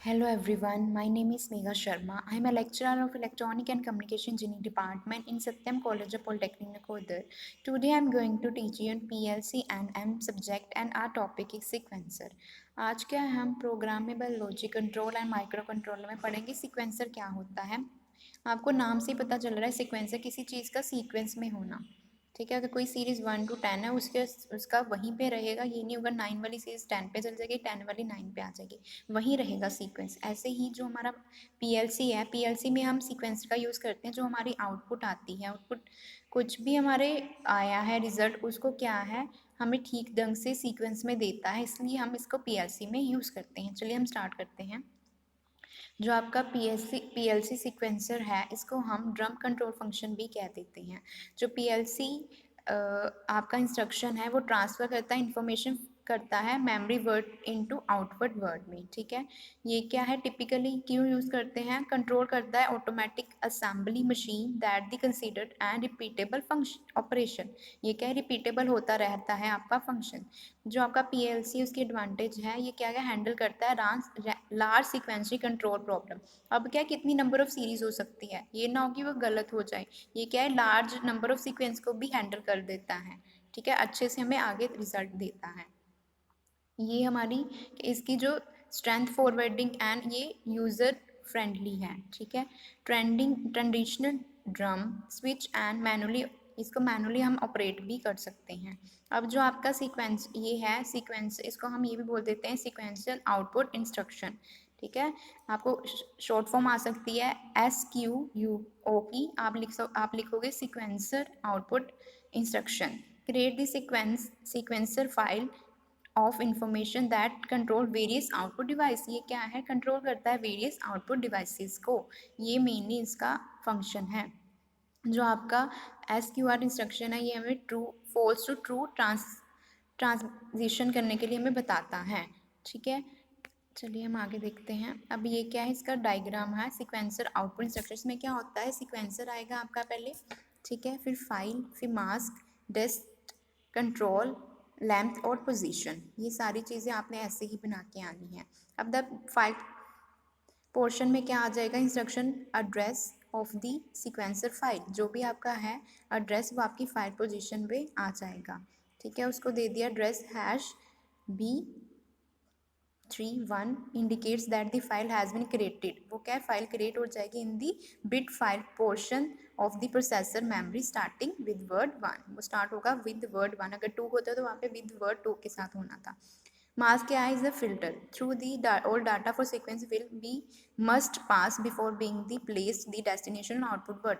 Hello everyone, my name is Megha Sharma. I am a lecturer of Electronic and Communication Engineering Department in Satyam College of Polytechnic, Nakodar. Today I am going to teach you on PLC and M subject and our topic is sequencer. आज क्या है हम programmable logic control and micro controller में पढ़ेंगे sequencer क्या होता है। आपको नाम से ही पता चल रहा है सीक्वेंसर किसी चीज़ का सीक्वेंस में होना। ठीक है, अगर कोई सीरीज़ 1 to 10 है उसका वहीं पे रहेगा, ये नहीं होगा 9 वाली सीरीज़ 10 पे चल जाएगी, 10 वाली 9 पे आ जाएगी, वहीं रहेगा सीक्वेंस। ऐसे ही जो हमारा पीएलसी है, पीएलसी में हम सीक्वेंस का यूज़ करते हैं। जो हमारी आउटपुट आती है, आउटपुट कुछ भी हमारे आया है रिजल्ट, उसको क्या है हमें ठीक ढंग से सीक्वेंस में देता है, इसलिए हम इसको पीएलसी में यूज़ करते हैं। चलिए हम स्टार्ट करते हैं। जो आपका पीएलसी सीक्वेंसर है, इसको हम ड्रम कंट्रोल फंक्शन भी कह देते हैं। जो पीएलसी आपका इंस्ट्रक्शन है वो ट्रांसफ़र करता है, इंफॉर्मेशन करता है memory word into output word में। ठीक है, ये क्या है टिपिकली क्यों यूज़ करते हैं, कंट्रोल करता है automatic assembly machine that the considered and repeatable function operation. ये क्या है, रिपीटेबल होता रहता है आपका फंक्शन। जो आपका पीएलसी उसकी एडवांटेज है, ये क्या क्या हैंडल करता है लार्ज सीक्वेंसरी कंट्रोल प्रॉब्लम। अब क्या कितनी नंबर ऑफ सीरीज हो सकती है, ये ना हो कि वो गलत हो जाए। ये क्या है लार्ज नंबर ऑफ सीक्वेंस को भी हैंडल कर देता है। ठीक है, अच्छे से हमें आगे रिजल्ट देता है। ये हमारी इसकी जो स्ट्रेंथ फॉरवर्डिंग एंड ये यूज़र फ्रेंडली है। ठीक है, traditional drum switch and manually, इसको मैनुअली हम ऑपरेट भी कर सकते हैं। अब जो आपका सीक्वेंस ये है सीक्वेंस, इसको हम ये भी बोल देते हैं सीक्वेंशियल आउटपुट इंस्ट्रक्शन। ठीक है, आपको शॉर्ट फॉर्म आ सकती है SQUO की, आप लिखोगे sequencer output instruction. Create the sequencer file of information that control various output device. ये क्या है, कंट्रोल करता है वेरियस आउटपुट डिवाइसेस को। ये मेनली इसका फंक्शन है। जो आपका SQR इंस्ट्रक्शन है, ये हमें true false to true transition करने के लिए हमें बताता है। ठीक है, चलिए हम आगे देखते हैं। अब ये क्या है, इसका डायग्राम है सीक्वेंसर आउटपुट इंस्ट्रक्शन में क्या होता है। सीक्वेंसर आएगा आपका पहले, ठीक है, फिर फाइल, फिर मास्क, डेस्ट, कंट्रोल, लेंथ और पोजीशन। ये सारी चीज़ें आपने ऐसे ही बना के आनी है। अब द फाइल पोर्शन में क्या आ जाएगा, instruction address of the sequencer file. जो भी आपका है एड्रेस वो आपकी फाइल पोजीशन पे आ जाएगा। ठीक है, उसको दे दिया address B31 indicates that the file has been created. वो क्या है, फाइल क्रिएट हो जाएगी in the bit file portion of the processor memory starting with word 1। वो स्टार्ट होगा विद वर्ड 1, अगर 2 होता तो वहाँ पे विद वर्ड 2 के साथ होना था। मास्क क्या है, is the filter through the all data for sequence will be must pass before being the placed the destination output word.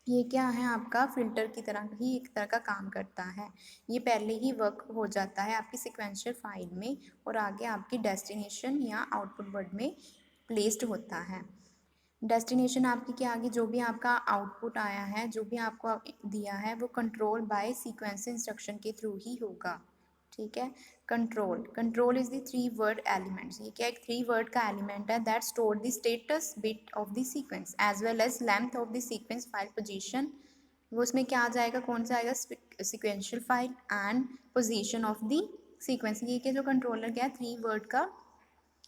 ये क्या है, आपका फ़िल्टर की तरह ही एक तरह का काम करता है। ये पहले ही वर्क हो जाता है आपकी सीक्वेंशियल फाइल में और आगे आपकी डेस्टिनेशन या आउटपुट वर्ड में प्लेस्ड होता है। डेस्टिनेशन आपकी क्या आगे जो भी आपका आउटपुट आया है, जो भी आपको दिया है, वो कंट्रोल बाय सीक्वेंस इंस्ट्रक्शन के थ्रू ही होगा। ठीक है, control is the 3 word elements. ये क्या एक 3 वर्ड का एलिमेंट है that store the status bit of the sequence as well as length of the sequence file position. वो उसमें क्या आ जाएगा, कौन सा आएगा, sequential file and position of the sequence. ये क्या जो कंट्रोलर क्या है 3 वर्ड का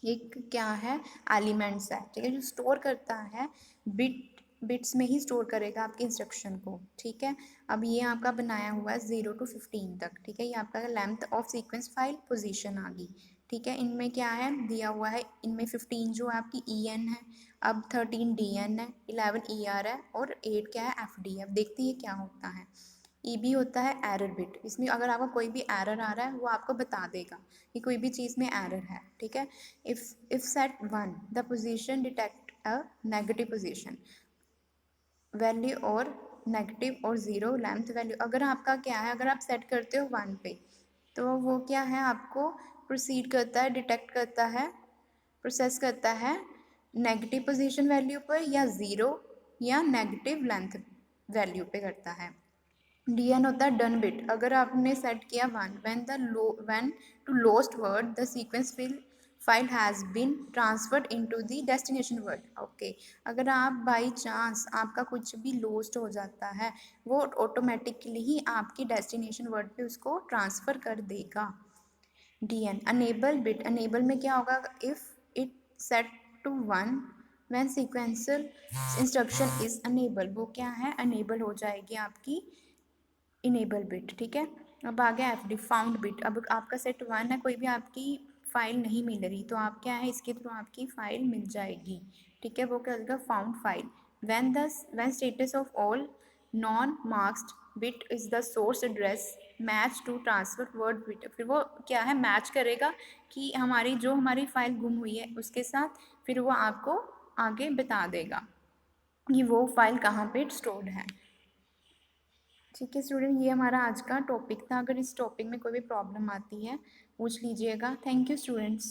एक क्या है एलिमेंट्स है। ठीक है, जो स्टोर करता है बिट्स में ही स्टोर करेगा आपके इंस्ट्रक्शन को। ठीक है, अब ये आपका बनाया हुआ है 0 to 15 तक। ठीक है, ये आपका length of sequence file position आ गई। ठीक है, इनमें क्या है दिया हुआ है, इनमें 15 जो है आपकी EN है, अब 13 DN है, 11 ER है और 8 क्या है FD है। अब देखते हैं क्या होता है। EB होता है एरर बिट। इसमें अगर आपको कोई भी एरर आ रहा है वो आपको बता देगा कि कोई भी चीज़ में एरर है। ठीक है, if set 1 the position detect a negative position value और नेगेटिव और 0 लेंथ वैल्यू। अगर आपका क्या है, अगर आप सेट करते हो 1 पे तो वो क्या है आपको प्रोसीड करता है, डिटेक्ट करता है, प्रोसेस करता है नेगेटिव पोजीशन वैल्यू पर या 0 या नेगेटिव लेंथ वैल्यू पे करता है। DN होता है डन बिट। अगर आपने सेट किया 1 when to lost word the sequence file has been transferred into the destination word. Okay, अगर आप बाई चांस आपका कुछ भी लोस्ट हो जाता है, वो ऑटोमेटिकली ही आपकी डेस्टिनेशन वर्ड पे उसको ट्रांसफ़र कर देगा। DN अनेबल बिट, अनेबल में क्या होगा, if it set 1 when sequencer instruction is unable, वो क्या है, अनेबल हो जाएगी आपकी इनेबल बिट, ठीक है। अब आ गया एफ डी फाउंड बिट, अब आपका सेट 1 है, कोई भी आपकी फाइल नहीं मिल रही तो आप क्या है, इसके थ्रू आपकी फाइल मिल जाएगी, ठीक है। वो क्या होगा, found file. When status of all non masked bit is the source address match to transfer word bit, फिर वो क्या है, मैच करेगा कि हमारी फाइल गुम हुई है उसके साथ, फिर वो आपको आगे बता देगा कि वो फाइल कहाँ पे स्टोर्ड है। ठीक है स्टूडेंट, ये हमारा आज का टॉपिक था। अगर इस टॉपिक में कोई भी प्रॉब्लम आती है पूछ लीजिएगा। Thank you students.